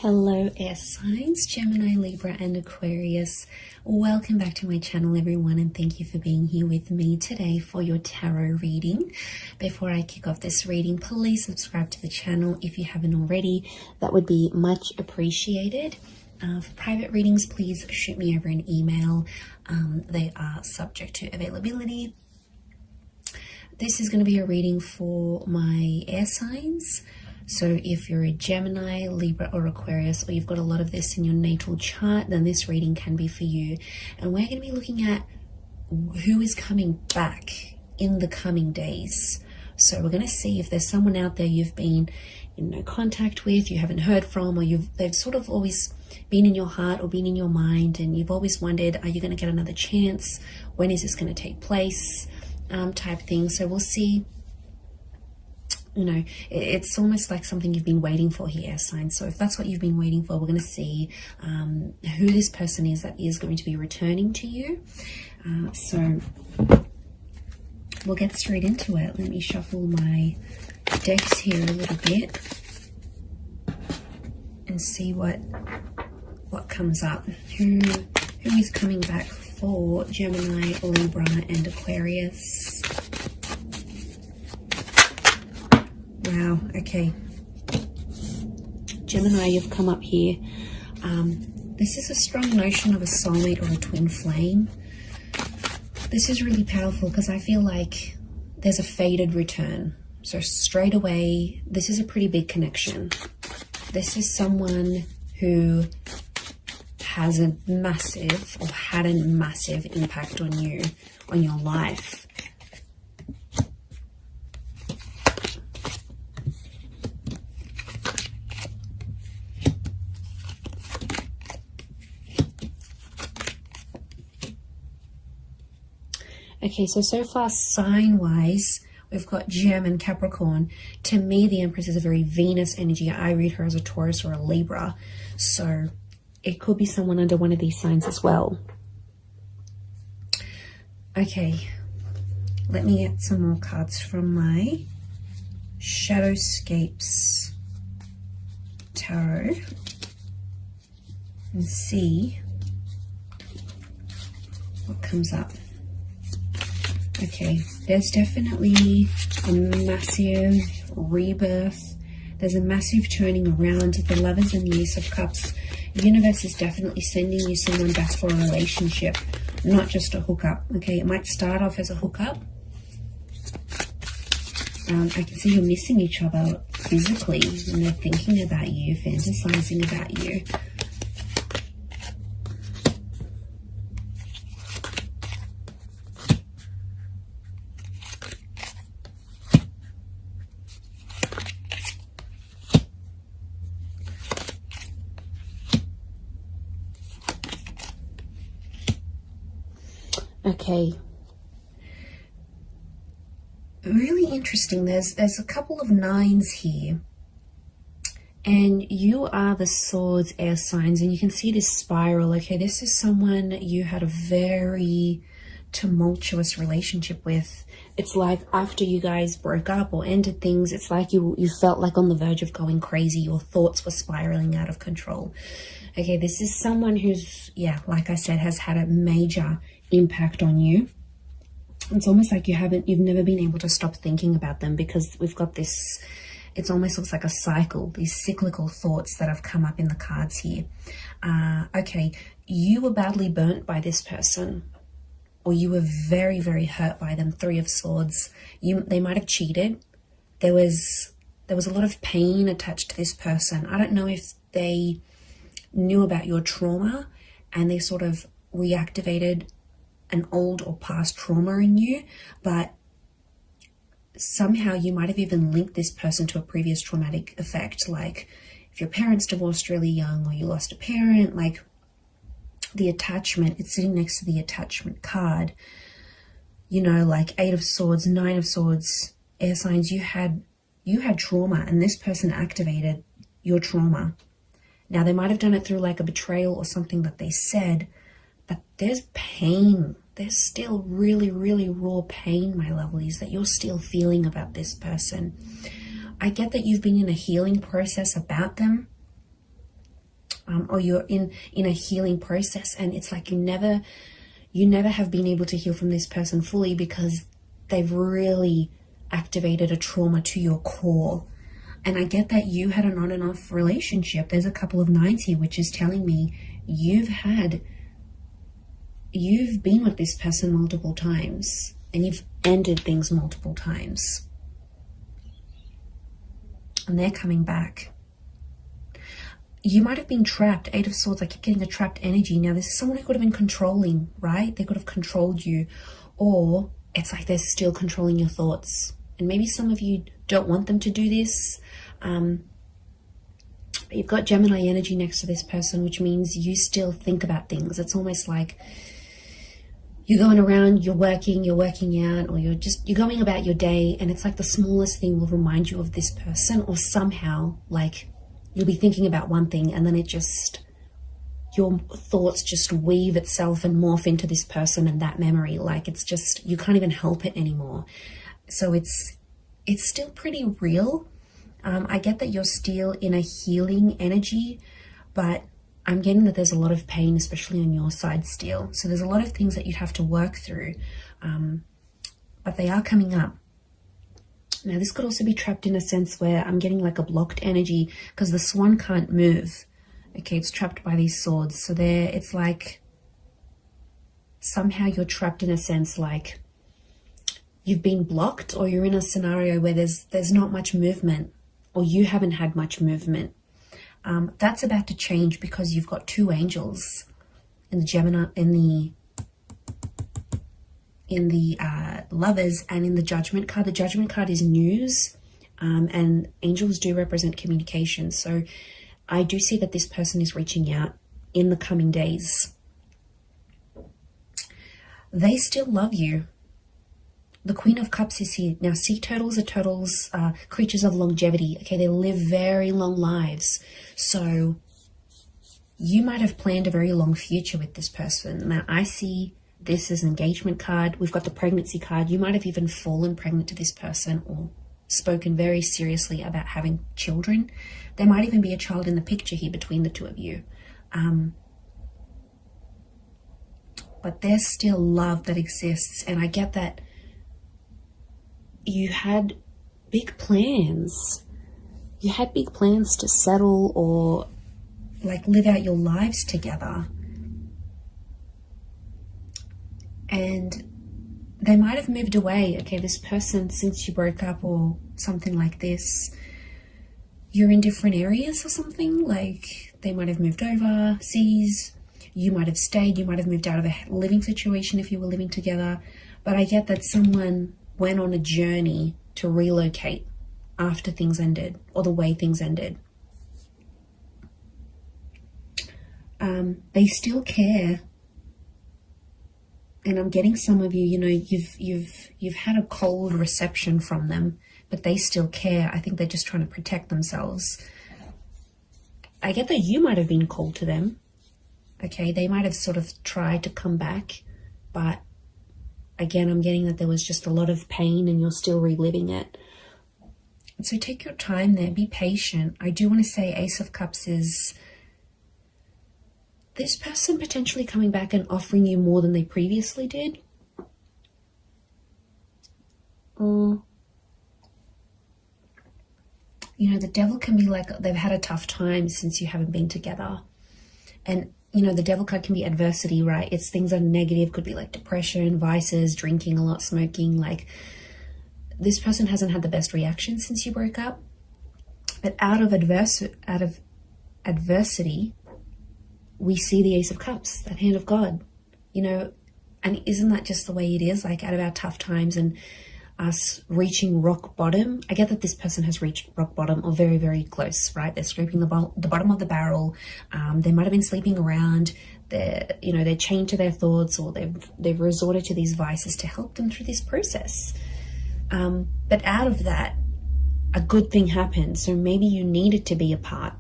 Hello air signs, Gemini, Libra and Aquarius. Welcome back to my channel everyone, and thank you for being here with me today for your tarot reading. Before I kick off this reading, please subscribe to the channel if you haven't already. That would be much appreciated. For private readings, please shoot me over an email. They are subject to availability. This is going to be a reading for my air signs. So if you're a Gemini, Libra or Aquarius, or you've got a lot of this in your natal chart, then this reading can be for you. And we're going to be looking at who is coming back in the coming days. So we're going to see if there's someone out there you've been in no contact with, you haven't heard from, or they've sort of always been in your heart or been in your mind, and you've always wondered, are you going to get another chance? When is this going to take place? Type thing. So we'll see. You know, it's almost like something you've been waiting for here, signs. So if that's what you've been waiting for, we're going to see who this person is that is going to be returning to you. So we'll get straight into it. Let me shuffle my decks here a little bit and see what comes up. Who is coming back for Gemini, Libra and Aquarius? Wow, okay. Gemini, you've come up here. This is a strong notion of a soulmate or a twin flame. This is really powerful because I feel like there's a fated return. So straight away, this is a pretty big connection. This is someone who has a massive or had a massive impact on you, on your life. Okay, so far sign-wise, we've got Gem and Capricorn. To me, the Empress is a very Venus energy. I read her as a Taurus or a Libra. So it could be someone under one of these signs as well. Okay, let me get some more cards from my Shadowscapes Tarot and see what comes up. Okay, there's definitely a massive rebirth. There's a massive turning around. The Lovers and the Ace of Cups. The universe is definitely sending you someone back for a relationship, not just a hookup. Okay, it might start off as a hookup. I can see you're missing each other physically, and they're thinking about you, fantasizing about you. Okay, really interesting. There's a couple of nines here, and you are the Swords air signs, and you can see this spiral. Okay, this is someone you had a very tumultuous relationship with. It's like after you guys broke up or ended things, it's like you felt like on the verge of going crazy. Your thoughts were spiraling out of control. Okay, this is someone who's, yeah, like I said, has had a major impact on you. It's almost like you've never been able to stop thinking about them, because we've got this, it almost looks like a cycle, these cyclical thoughts that have come up in the cards here. Okay, you were badly burnt by this person, or you were very, very hurt by them. Three of Swords. They might have cheated. There was a lot of pain attached to this person. I don't know if they knew about your trauma and they sort of reactivated an old or past trauma in you, but somehow you might have even linked this person to a previous traumatic effect, like if your parents divorced really young, or you lost a parent. Like the attachment, it's sitting next to the attachment card, you know, like Eight of Swords, Nine of Swords, air signs. You had trauma, and this person activated your trauma. Now they might have done it through like a betrayal or something that they said, but there's pain. There's still really, really raw pain, my lovelies, that you're still feeling about this person. I get that you've been in a healing process about them, or you're in a healing process, and it's like you never have been able to heal from this person fully because they've really activated a trauma to your core. And I get that you had an on and off relationship. There's a couple of nines here, which is telling me you've been with this person multiple times, and you've ended things multiple times. And they're coming back. You might have been trapped. Eight of Swords, I keep getting a trapped energy. Now, this is someone who could have been controlling, right? They could have controlled you. Or it's like they're still controlling your thoughts. And maybe some of you don't want them to do this. You've got Gemini energy next to this person, which means you still think about things. It's almost like you're going around, you're working out, or you're going about your day, and it's like the smallest thing will remind you of this person, or somehow like you'll be thinking about one thing and then your thoughts just weave itself and morph into this person and that memory. Like it's just, you can't even help it anymore. So it's still pretty real. I get that you're still in a healing energy, but I'm getting that there's a lot of pain, especially on your side still. So there's a lot of things that you'd have to work through, but they are coming up. Now, this could also be trapped in a sense where I'm getting like a blocked energy because the swan can't move. Okay, it's trapped by these swords. So it's like somehow you're trapped in a sense like you've been blocked, or you're in a scenario where there's not much movement, or you haven't had much movement. That's about to change because you've got two angels in the Gemini, in the Lovers, and in the Judgment card. The Judgment card is news, and angels do represent communication. So I do see that this person is reaching out in the coming days. They still love you. The Queen of Cups is here. Now, sea turtles are creatures of longevity. Okay, they live very long lives. So you might have planned a very long future with this person. Now, I see this as an engagement card. We've got the pregnancy card. You might have even fallen pregnant to this person or spoken very seriously about having children. There might even be a child in the picture here between the two of you. But there's still love that exists. And I get that you had big plans. You had big plans to settle or like live out your lives together. And they might have moved away. Okay, this person, since you broke up or something like this, you're in different areas or something. Like they might have moved overseas. You might have stayed. You might have moved out of a living situation if you were living together. But I get that someone went on a journey to relocate after things ended, or the way things ended. They still care. And I'm getting some of you, you know, you've had a cold reception from them, but they still care. I think they're just trying to protect themselves. I get that you might have been cold to them. Okay, they might have sort of tried to come back, but again, I'm getting that there was just a lot of pain and you're still reliving it. And so take your time there, be patient. I do want to say Ace of Cups is this person potentially coming back and offering you more than they previously did. You know, the Devil can be like they've had a tough time since you haven't been together. And, you know, the Devil card can be adversity, right? It's things that are negative, could be like depression, vices, drinking a lot, smoking. Like this person hasn't had the best reaction since you broke up. But out of adversity, we see the Ace of Cups, that hand of God, you know, and isn't that just the way it is? Like out of our tough times and us reaching rock bottom. I get that this person has reached rock bottom or very, very close, right? They're scraping the bottom of the barrel. They might have been sleeping around. They're chained to their thoughts, or they've resorted to these vices to help them through this process. But out of that, a good thing happened. So maybe you needed to be apart.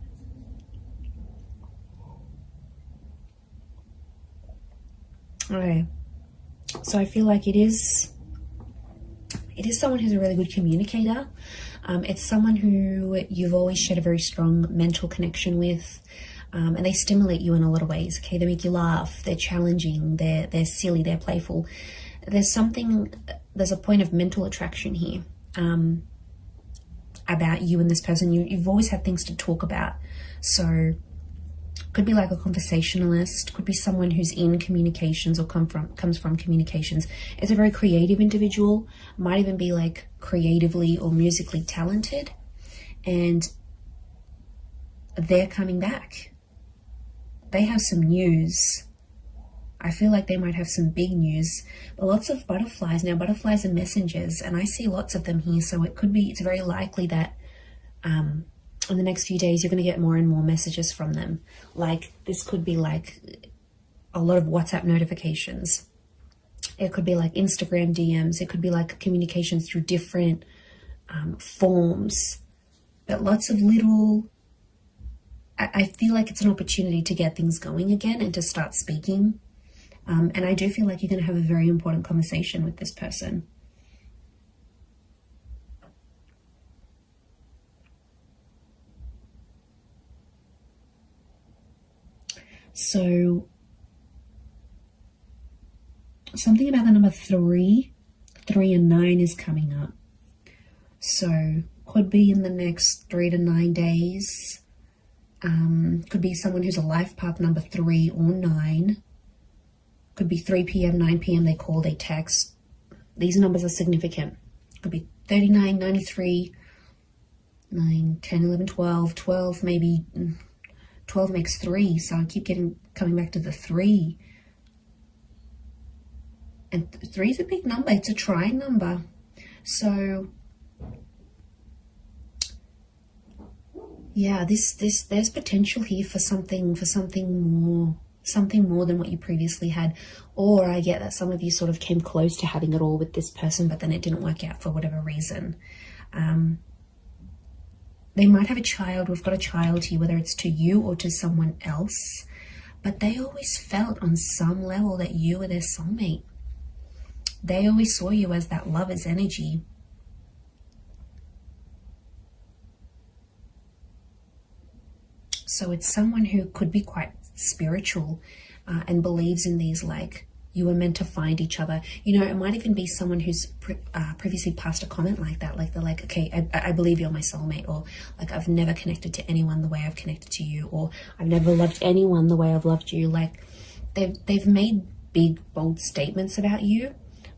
Okay, so I feel like it is It is someone who's a really good communicator. It's someone who you've always shared a very strong mental connection with, and they stimulate you in a lot of ways. Okay, they make you laugh, they're challenging, they're silly, they're playful. There's a point of mental attraction here about you and this person. You've always had things to talk about. So could be like a conversationalist, could be someone who's in communications or comes from communications. It's a very creative individual, might even be like creatively or musically talented, and they're coming back. They have some news. I feel like they might have some big news, but lots of butterflies. Now, butterflies are messengers, and I see lots of them here, so it's very likely that in the next few days, you're going to get more and more messages from them. Like, this could be like a lot of WhatsApp notifications. It could be like Instagram DMs. It could be like communications through different forms. But lots of little... I feel like it's an opportunity to get things going again and to start speaking. And I do feel like you're going to have a very important conversation with this person. So something about the number 3 and 9 is coming up. So could be in the next 3 to 9 days. Could be someone who's a life path number 3 or 9. Could be 3 p.m., 9 p.m. They call, they text. These numbers are significant. Could be 39, 93, 9, 10, 11, 12, 12 maybe. 12 makes 3, so I keep coming back to the 3. And 3 is a big number. It's a trying number. So yeah, there's potential here for something more than what you previously had. Or I get that some of you sort of came close to having it all with this person, but then it didn't work out for whatever reason. They might have a child. We've got a child here, whether it's to you or to someone else. But they always felt on some level that you were their soulmate. They always saw you as that lover's energy. So it's someone who could be quite spiritual and believes in these, like, you were meant to find each other. You know, it might even be someone who's previously passed a comment like that. Like, they're like, okay, I believe you're my soulmate. Or like, I've never connected to anyone the way I've connected to you. Or I've never loved anyone the way I've loved you. Like, they've made big, bold statements about you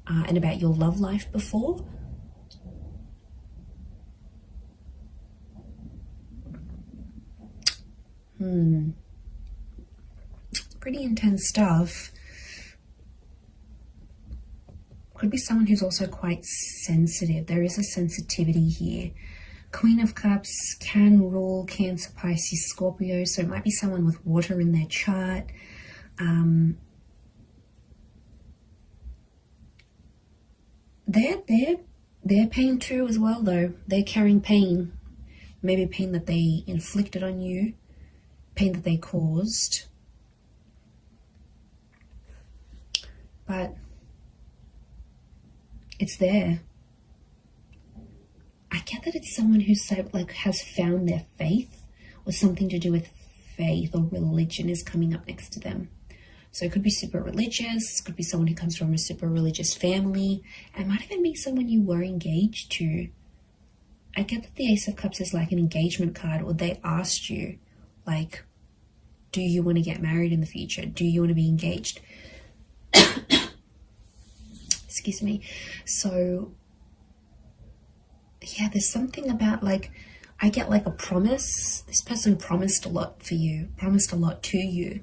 and about your love life before. Pretty intense stuff. Could be someone who's also quite sensitive. There is a sensitivity here. Queen of Cups can rule Cancer, Pisces, Scorpio. So it might be someone with water in their chart. They're pain too as well, though. They're carrying pain. Maybe pain that they inflicted on you. Pain that they caused. But it's there. I get that it's someone who's like has found their faith, or something to do with faith or religion is coming up next to them. So it could be super religious, could be someone who comes from a super religious family. It might even be someone you were engaged to. I get that the Ace of Cups is like an engagement card, or they asked you, like, do you want to get married in the future? Do you want to be engaged? Excuse me. So yeah, there's something about, like, I get like a promise. This person promised a lot for you, promised a lot to you.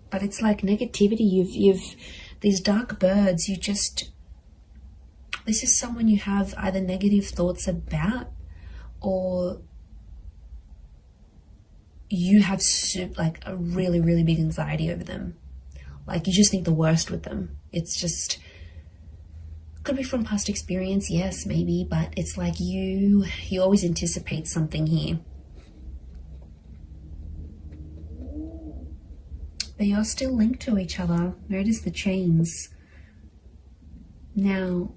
But it's like negativity. You've these dark birds, this is someone you have either negative thoughts about, or you have like a really, really big anxiety over them. Like, you just think the worst with them. It's just, could be from past experience, yes, maybe, but it's like you always anticipate something here. but you're still linked to each other. Notice the chains. Now,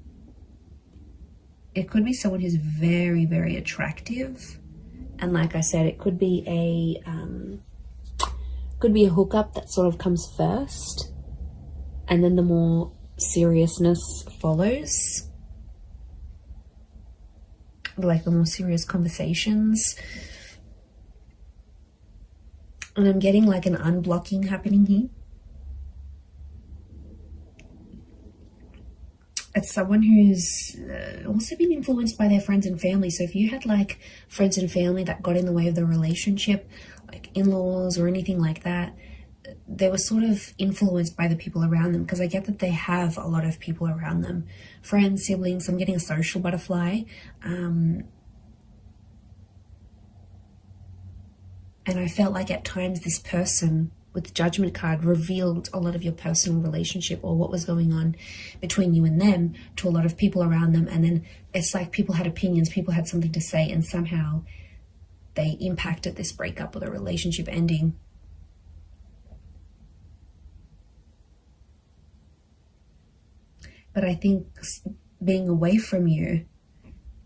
it could be someone who's very, very attractive. And like I said, it could be a hookup that sort of comes first, and then the more seriousness follows. Like the more serious conversations. And I'm getting like an unblocking happening here. It's someone who's also been influenced by their friends and family. So if you had like friends and family that got in the way of the relationship, like in-laws or anything like that, they were sort of influenced by the people around them, because I get that they have a lot of people around them. Friends, siblings, I'm getting a social butterfly. And I felt like at times this person with the Judgment card revealed a lot of your personal relationship or what was going on between you and them to a lot of people around them. And then it's like people had opinions, people had something to say, and somehow they impacted this breakup or the relationship ending. But I think being away from you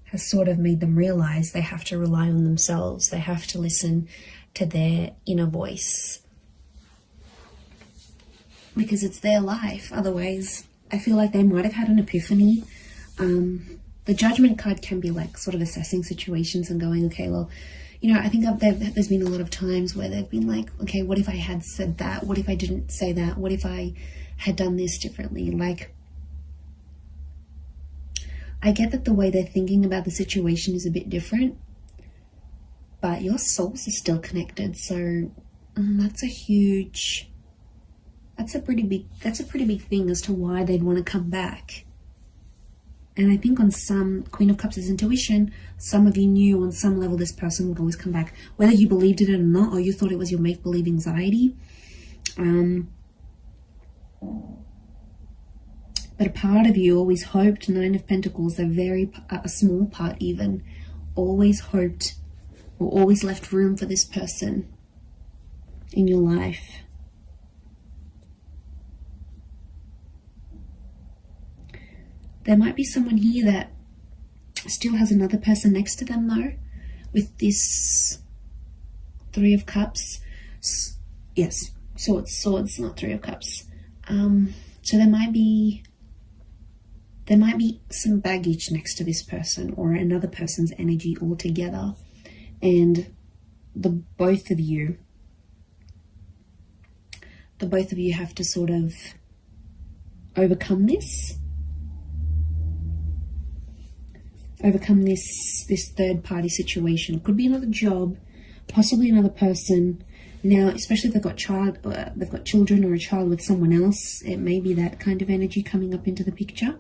has sort of made them realize they have to rely on themselves. They have to listen to their inner voice, because it's their life. Otherwise, I feel like they might have had an epiphany. The Judgment card can be like sort of assessing situations and going, okay, well, you know, I think there's been a lot of times where they've been like, okay, what if I had said that? What if I didn't say that? What if I had done this differently? Like, I get that the way they're thinking about the situation is a bit different, but your souls are still connected. So that's a pretty big thing as to why they'd want to come back. And I think on some, Queen of Cups is intuition. Some of you knew on some level this person would always come back, whether you believed it or not, or you thought it was your make-believe anxiety. But a part of you always hoped, 9 of Pentacles, a small part even, always hoped or always left room for this person in your life. There might be someone here that still has another person next to them though, with this 3 of Cups. Yes, swords, not 3 of Cups. So there might be some baggage next to this person or another person's energy altogether. And the both of you have to sort of overcome this third party situation. Could be another job, possibly another person. Now, especially if they've got children or a child with someone else, it may be that kind of energy coming up into the picture.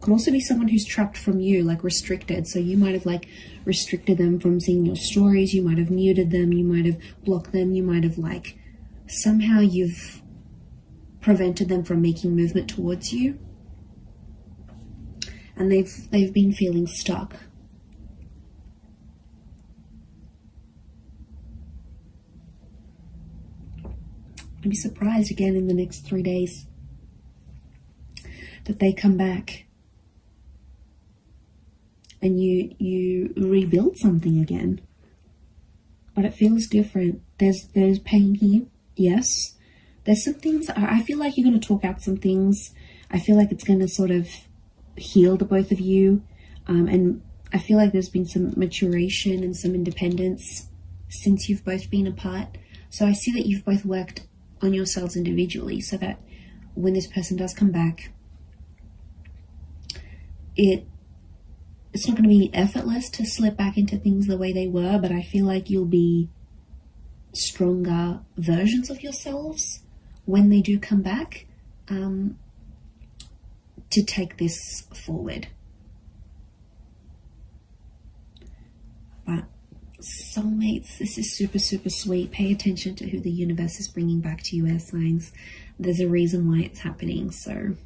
Could also be someone who's trapped from you, like restricted. So you might have like restricted them from seeing your stories. You might have muted them. You might have blocked them. You might have like somehow you've prevented them from making movement towards you. And they've been feeling stuck. I'd be surprised again in the next 3 days that they come back and you rebuild something again. But it feels different. There's pain here, yes. There's some things, I feel like you're going to talk out some things. I feel like it's going to sort of heal the both of you. And I feel like there's been some maturation and some independence since you've both been apart. So I see that you've both worked on yourselves individually so that when this person does come back, it's not going to be effortless to slip back into things the way they were, but I feel like you'll be stronger versions of yourselves when they do come back, to take this forward. But soulmates, this is super, super sweet. Pay attention to who the universe is bringing back to you, air signs. There's a reason why it's happening. So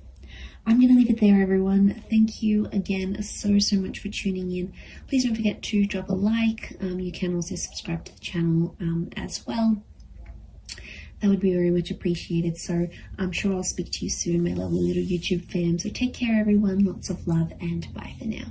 I'm going to leave it there, everyone. Thank you again so much for tuning in. Please don't forget to drop a like. You can also subscribe to the channel as well. that would be very much appreciated. So I'm sure I'll speak to you soon, my lovely little YouTube fam. So take care, everyone. Lots of love, and bye for now.